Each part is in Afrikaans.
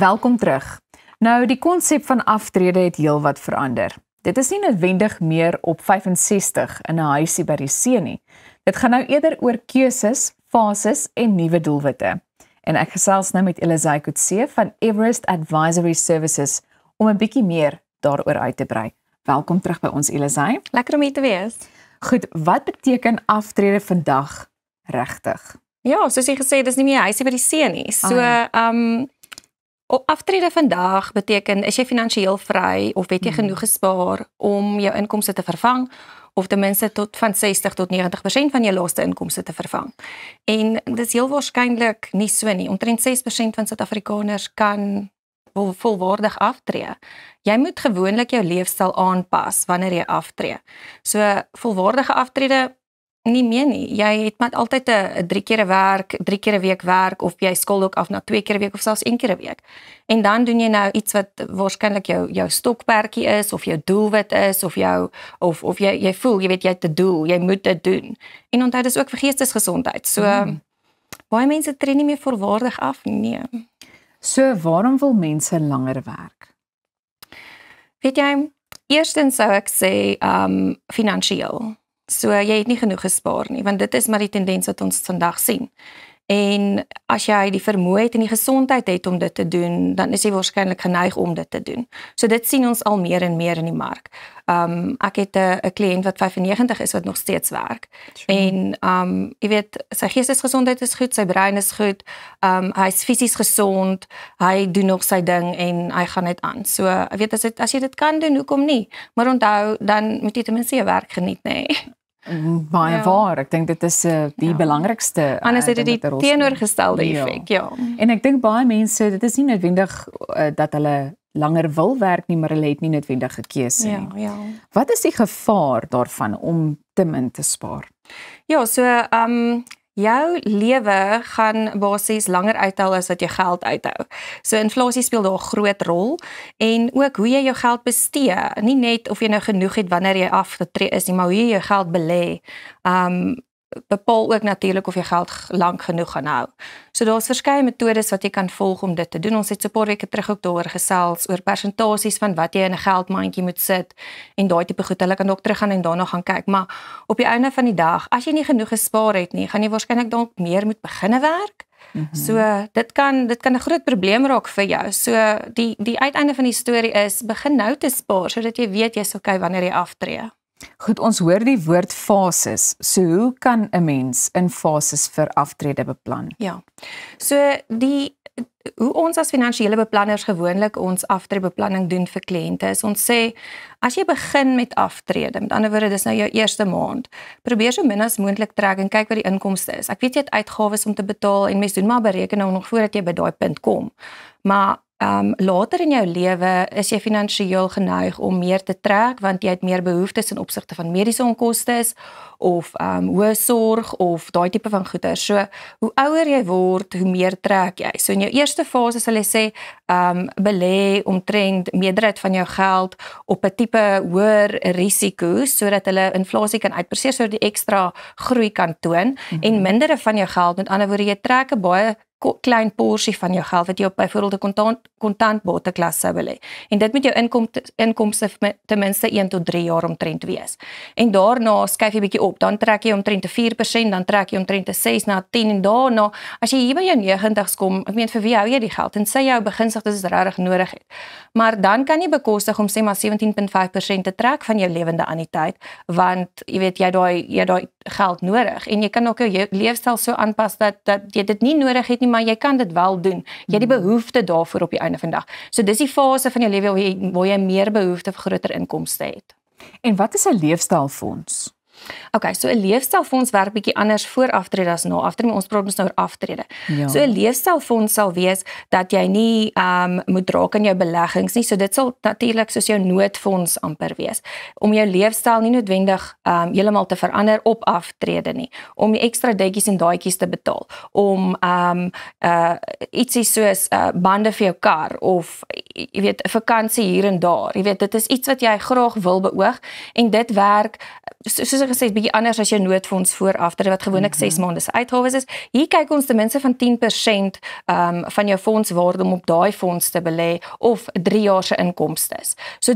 Welkom terug. Nou, die konsep van aftrede het heelwat verander. Dit is nie noodwendig meer op 65 in 'n huisie by die see nie. Dit gaan nou eerder oor keuses, fases en nuwe doelwitte. En ek gesels nou met Elizay Coetzee van Everest Advisory Services om 'n bietjie meer daaroor uit te brei. Welkom terug by ons, Elizay. Lekker om hier te wees. Goed, wat beteken aftrede vandag regtig? Ja, soos jy gesê, dis nie meer huisie by die see nie. So, aftrede vandag beteken, is jy finansiëel vry of het jy genoeg gespaar om jou inkomste te vervang of ten minste tot van 60 tot 90% van jou laaste inkomste te vervang. En dit is heel waarskynlik nie so nie. Omtrent 6% van Suid-Afrikaners kan volwaardig aftree. Jy moet gewoonlik jou leefstyl aanpas wanneer jy aftree. So volwaardige aftrede nie meer nie. Jy het maar altyd 'n 3 keer 'n werk, 3 keer 'n week werk of jy skuld ook af na 2 keer 'n week of selfs 1 keer 'n week. En dan doen jy nou iets wat waarskynlik jou stokperdjie is of jou doelwit is of jy voel, jy weet jy het 'n doel, jy moet dit doen. En onthou dis ook vir geestesgesondheid. So baie mense tree nie meer volwaardig af nie. So waarom wil mense langer werk? Weet jy, eerstens sou ek sê finansiëel. So jy het nie genoeg gespaar nie, want dit is maar die tendens wat ons vandag sien. En as jy die vermoë het en die gesondheid het om dit te doen, dan is jy waarskynlik geneig om dit te doen. So dit sien ons al meer en meer in die mark. Ek het 'n kliënt wat 95 is wat nog steeds werk. Sure. En jy weet, sy geestesgesondheid is goed, sy brein is goed, hy is fisies gesond, hy doen nog sy ding en hy gaan net aan. So jy weet, as jy dit kan doen, hoekom nie? Maar onthou, dan moet jy ten minste jou werk geniet, nê? Baie waar, ek dink dit is die belangrikste. Anders het dit die teenoorgestelde effek, ja. En ek dink baie mense, dit is nie noodwendig dat hulle langer wil werk nie, maar hulle het nie noodwendig 'n keuse nie. Ja. Wat is die gevaar daarvan om te min te spaar? Ja, so jou lewe gaan basies langer uithou as wat jy geld uithou. So inflasie speel daar 'n groot rol en ook hoe jy jou geld bestee. Nie net of jy nou genoeg het wanneer jy afgetree is nie, maar hoe jy jou geld belê. Bepaal ook natuurlik of jy geld lank genoeg gaan hou. So daar's verskeie metodes wat jy kan volg om dit te doen. Ons het so 'n paar weke terug ook daaroor gesels oor persentasies van wat jy in 'n geldmandjie moet sit en daai tipe goed. Hulle kan ook teruggaan en daarna gaan kyk, maar op die einde van die dag, as jy nie genoeg gespaar het nie, gaan jy waarskynlik dalk meer moet begine werk. So dit kan 'n groot probleem raak vir jou. So die uiteinde van die storie is begin nou te spaar sodat jy weet jy's okay wanneer jy aftree. Goed, ons hoor die woord fases. So hoe kan 'n mens in fases vir aftrede beplan? Ja. So hoe ons as finansiële beplanners gewoonlik ons aftreebeplanning doen vir kliënte is ons sê, as jy begin met aftrede, met ander woorde, dis nou jou eerste maand, probeer so min as moontlik trek en kyk wat die inkomste is. Ek weet jy het uitgawes om te betaal en mens doen maar berekening nog voordat jy by daai punt kom. Maar later in jou lewe is jy finansiëel geneig om meer te trek want jy het meer behoeftes in opsigte van mediese onkoste of hoë sorg of daai tipe van goeder. So hoe ouer jy word, hoe meer trek jy. So in jou eerste fase sal jy sê belê omtrent meerderheid van jou geld op 'n tipe hoër risiko sodat hulle inflasie kan uitperseer sodat die ekstra groei kan toon en mindere van jou geld, met ander woorde jy trek 'n baie klein porsie van jou geld wat jy op byvoorbeeld 'n kontant bateklas sou wil hê. En dit moet jou inkomste ten minste 1 tot 3 jaar omtrent wees. En daarna skuif jy bietjie op, dan trek jy omtrent 4%, dan trek jy omtrent 6 na 10 en daarna, as jy hier by jou 90's kom, ek meen vir wie hou jy die geld? En sê jou beginsig dis regtig nodig het. Maar dan kan jy bekostig om sê maar 17.5% te trek van jou lewende anniteit, want jy weet jy daai geld nodig en jy kan ook jou leefstyl so aanpas dat jy dit nie nodig het nie, maar jy kan dit wel doen. Jy het die behoefte daarvoor op die einde van die dag. So dis die fase van jou lewe waar jy meer behoefte vir groter inkomste het. En wat is 'n leefstylfonds? Okay, so 'n leefstylfonds werk bietjie anders voor aftrede as na aftrede. Ons praat mos nou oor aftrede. Ja. So 'n leefstylfonds sal wees dat jy nie moet raak aan jou beleggings nie. So dit sal natuurlik soos jou noodfonds amper wees. Om jou leefstyl nie noodwendig heeltemal te verander op aftrede nie. Om die ekstra ditjies en daaitjies te betaal. Om ietsie soos bande vir jou kar of jy weet 'n vakansie hier en daar. Jy weet dit is iets wat jy graag wil beoog en dit werk soos ek gesê het, bietjie anders as jou noodfonds vooraftrede wat gewoonlik 6 maande se uitgawes is. Hier kyk ons ten minste van 10% van jou fondswaarde om op daai fonds te belê of 3 jaar se inkomstes. So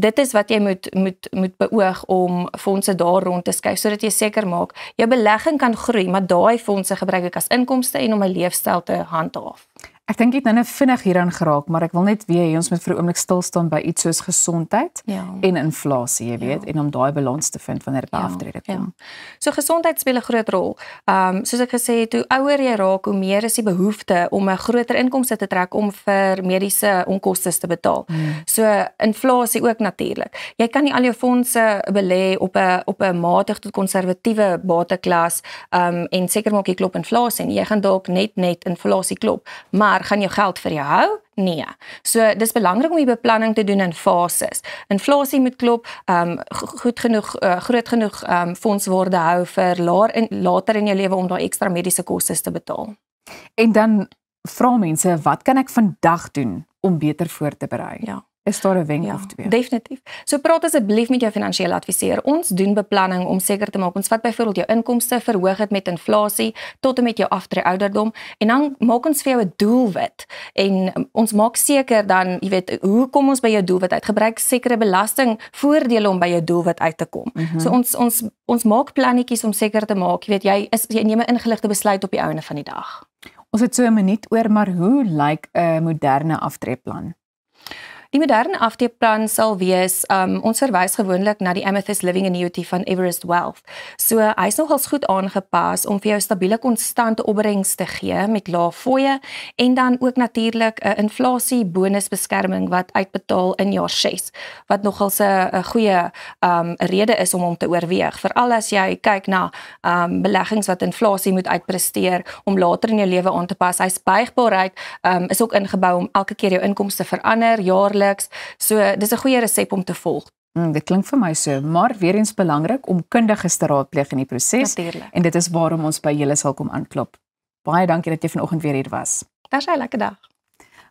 dit is wat jy moet beoog om fondse daar rond te skuif sodat jy seker maak jou belegging kan groei, maar daai fondse gebruik ek as inkomste en om my leefstyl te handhaaf. Ek dink jy het nou net vinnig hieraan geraak, maar ek wil net weer ons moet vir 'n oomblik stil staan by iets soos gesondheid en inflasie, jy weet, en om daai balans te vind wanneer dit by aftrede kom. So gesondheid speel 'n groot rol. Soos ek gesê het, hoe ouer jy raak, hoe meer is die behoefte om 'n groter inkomste te trek om vir mediese onkoste te betaal. So inflasie ook natuurlik. Jy kan nie al jou fondse belê op 'n matig tot konservatiewe bateklas en seker maak jy klop inflasie nie. Jy gaan dalk net inflasie klop, maar gaan jou geld vir jou hou? Nee. So dis belangrik om die beplanning te doen in fases. Inflasie moet klop, groot genoeg fondswaarde hou vir later in jou lewe om daai ekstra mediese kostes te betaal. En dan vra mense, wat kan ek vandag doen om beter voor te berei? Ja. Is daar 'n wenk of twee? Definitief. So praat asseblief met jou finansiële adviseur. Ons doen beplanning om seker te maak ons vat byvoorbeeld jou inkomste, verhoog dit met inflasie tot en met jou aftrede ouderdom en dan maak ons vir jou 'n doelwit. En ons maak seker dan, jy weet, hoe kom ons by jou doelwit uit? Gebruik sekere belastingvoordele om by jou doelwit uit te kom. So ons maak plannetjies om seker te maak, jy weet, jy neem 'n ingeligte besluit op die einde van die dag. Ons het so 'n minuut oor, maar hoe lyk 'n moderne aftreeplan? Die moderne aftreeplan sal wees, ons verwys gewoonlik na die Amethyst Living Annuity van Everest Wealth. So hy is nogals goed aangepas om vir jou stabiele konstante opbrengs te gee met lae fooie en dan ook natuurlik 'n inflasie bonusbeskerming wat uitbetaal in jaar 6 wat nogals 'n goeie rede is om hom te oorweeg. Veral as jy kyk na beleggings wat inflasie moet uitpresteer om later in jou lewe aan te pas. Hy's buigbaarheid is ook ingebou om elke keer jou inkomste verander jaarliks. So dis 'n goeie resep om te volg. Dit klink vir my so, maar weer eens belangrik om kundiges te raadpleeg in die proses. Natuurlijk. En dit is waarom ons by julle sal kom aanklop. Baie dankie dat jy vanoggend weer hier was. Daar's 'n lekker dag.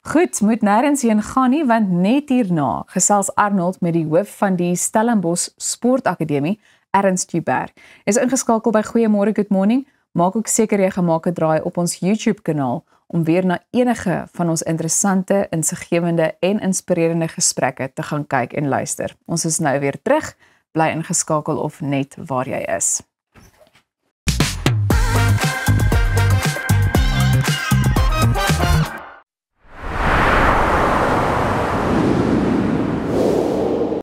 Goed, moet nêrens heen gaan nie, want net hierna gesels Arnold met die hoof van die Stellenbosch Sportakademie, Ernst Joubert. Is ingeskakel by Goeiemôre Good Morning. Maak ook seker jy gemaak 'n draai op ons YouTube kanaal om weer na enige van ons interessante, insiggewende en inspirerende gesprekke te gaan kyk en luister. Ons is nou weer terug, bly ingeskakel of net waar jy is.